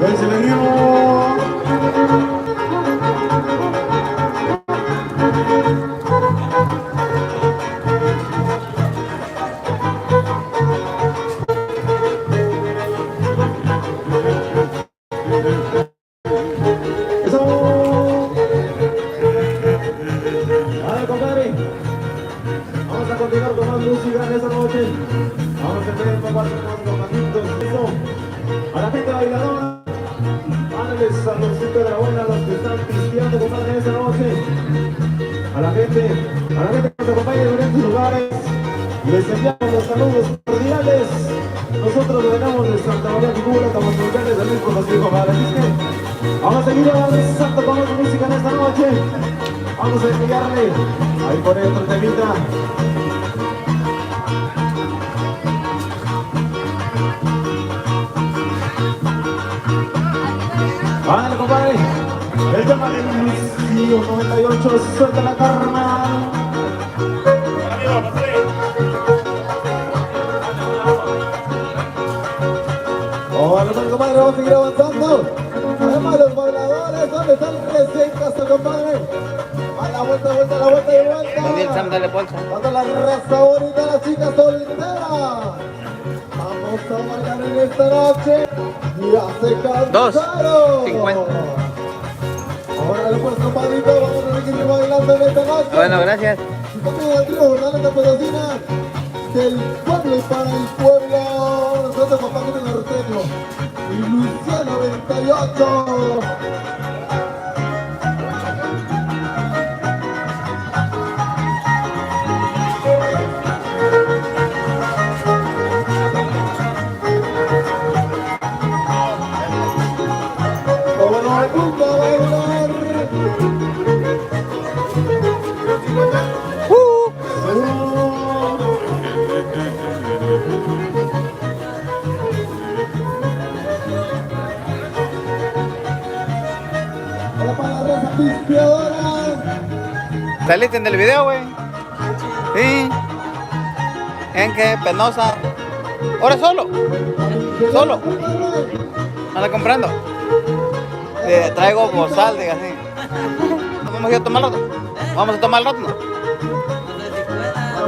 Ven, seguimos. A la gente bailadora, mándales saludcito de la buena a los que están pisteando, compadre, esta noche. A la gente que nos acompaña en diferentes lugares, les enviamos los saludos cordiales. Nosotros venimos de Santa María Figura, estamos locales del mismo Potosí, compadre. Así que vamos a seguir avanzando con más música en esta noche. Vamos a enviarle ahí por otro temita. Vale, compadre. El tema de Lucio 98, suelta la carma. Hola, compadre, vamos a seguir avanzando. Además, los bailadores, ¿dónde están recién casa, compadre? A la vuelta, y vuelta. Muy bien, Sam, dale bolsa. Dando la raza bonita, las chicas solteras. Vamos a bailar en esta noche. Ya se cansaron. 2.50. Ahora el puesto padrito, vamos a seguir bailando en esta noche. Bueno, gracias. Y conmigo el trío Jornaleta Potosina, del pueblo y para el pueblo. Nosotros, papá, que el norteño. Y Luciano 98. ¿Saliste en el video, güey? Sí. ¿En qué? Penosa. ¿Ahora solo? ¿Solo? ¿Anda comprando? Traigo bozal, diga así. ¿Vamos a ir a tomar rato? ¿Vamos a tomar rato?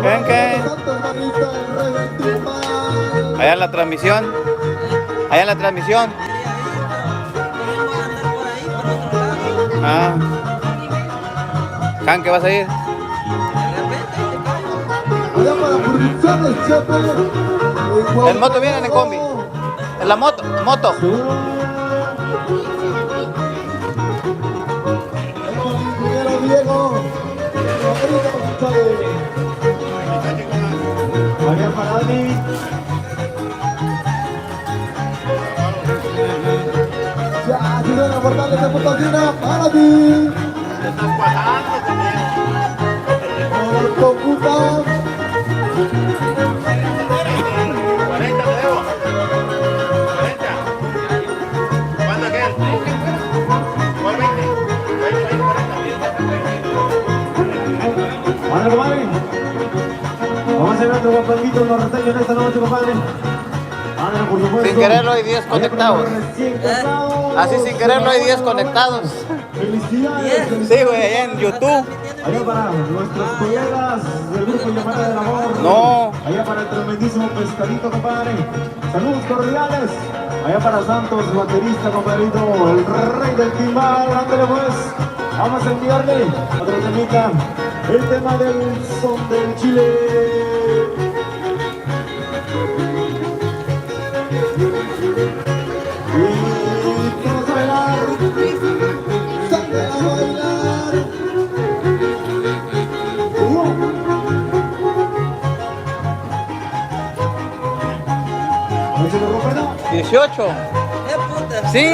¿En qué? Allá en la transmisión. Allá en la transmisión. Ah. ¿Can, qué vas a ir? En moto vienen en combi. En la moto. María Paradi. Ya, si no la portal de Potosina, Paradi. Te estás cuajando también. Ortocuta. 40 te debo. 40. ¿Cuándo aquel? ¿Cuál 20? 20, 40. Bueno, compadre. Vamos a hacer otro guapanguito norteño en esta noche, compadre. Por supuesto. Sin quererlo hay 10 conectados. Así sin quererlo hay 10 conectados. Felicidades. Sí, güey, allá en YouTube. Allá para nuestros colegas del grupo Llamada del Amor. No. Allá para el tremendísimo Pescadito, compadre. Saludos cordiales. Allá para Santos, baterista, compadrito, el rey del timbal. Ándale pues. Vamos a enviarle otro temita. El tema del son del Chile. Y todos a bailar. Salgan a bailar. 18. Sí.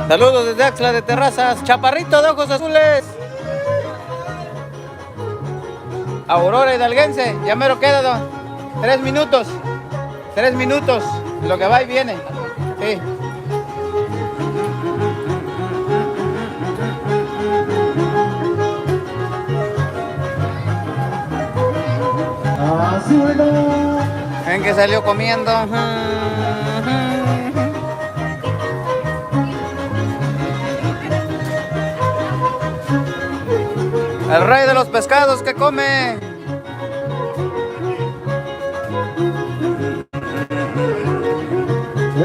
Saludos desde Axla de Terrazas. Chaparrito de ojos azules. Aurora Hidalguense. Ya mero queda, don. 3 minutos. 3 minutos. Lo que va y viene. Sí. Así bueno. ¿En que salió comiendo? El rey de los pescados que come.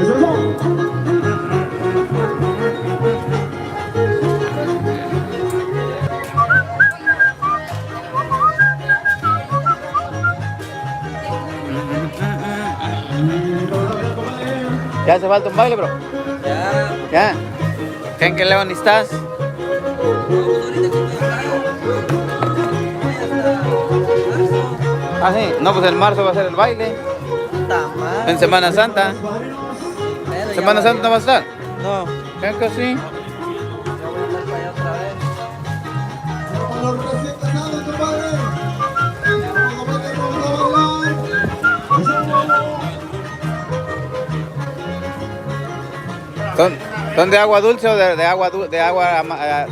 Eso no. ¿Ya hace falta un baile, bro? Ya. ¿Ya? ¿En qué león estás? Ah, sí. No, pues en marzo va a ser el baile. En Semana Santa. ¿Semana Santa no va a estar? No. ¿Creen que sí? Los recién casados, compadre. ¿Son de agua dulce o de agua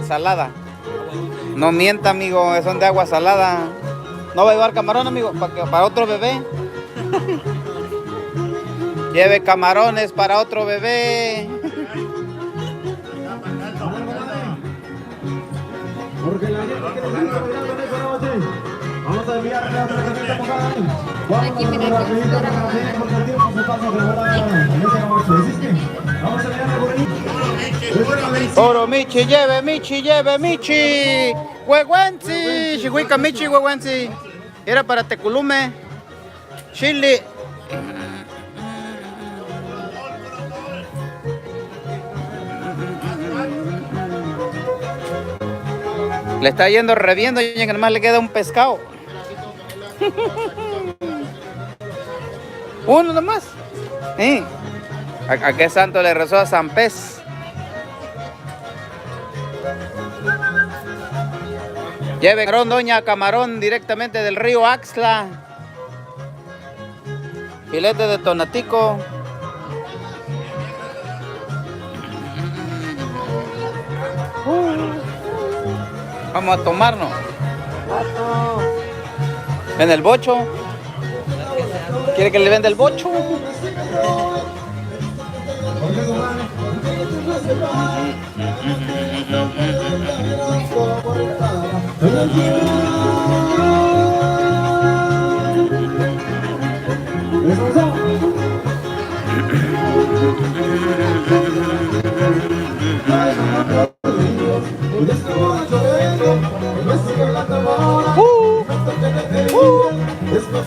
salada? No mienta, amigo, son de agua salada. ¿No va a llevar camarón, amigo? ¿Para otro bebé? Lleve camarones para otro bebé. Porque la gente que nos está bailando en esta noche, vamos a enviarle a otra tarjeta, compadre. Vamos a darle una rapidita para que la gente porque el tiempo se pasa de volada en esta noche. Así que vamos a enviarle por ahí. Oro Michi, lleve Michi. Huehuenzi, Chihuica Michi, Huehuenzi. Era para Teculume. Chile. Le está yendo reviendo y que nomás le queda un pescado. Uno nomás. ¿A qué santo le rezó a San Pez? Lleve camarón, doña Camarón, directamente del río Axla. Filete de tonatico. Vamos a tomarnos. En el bocho. ¿Quiere que le venda el bocho?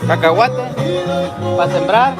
Cacahuate para sembrar.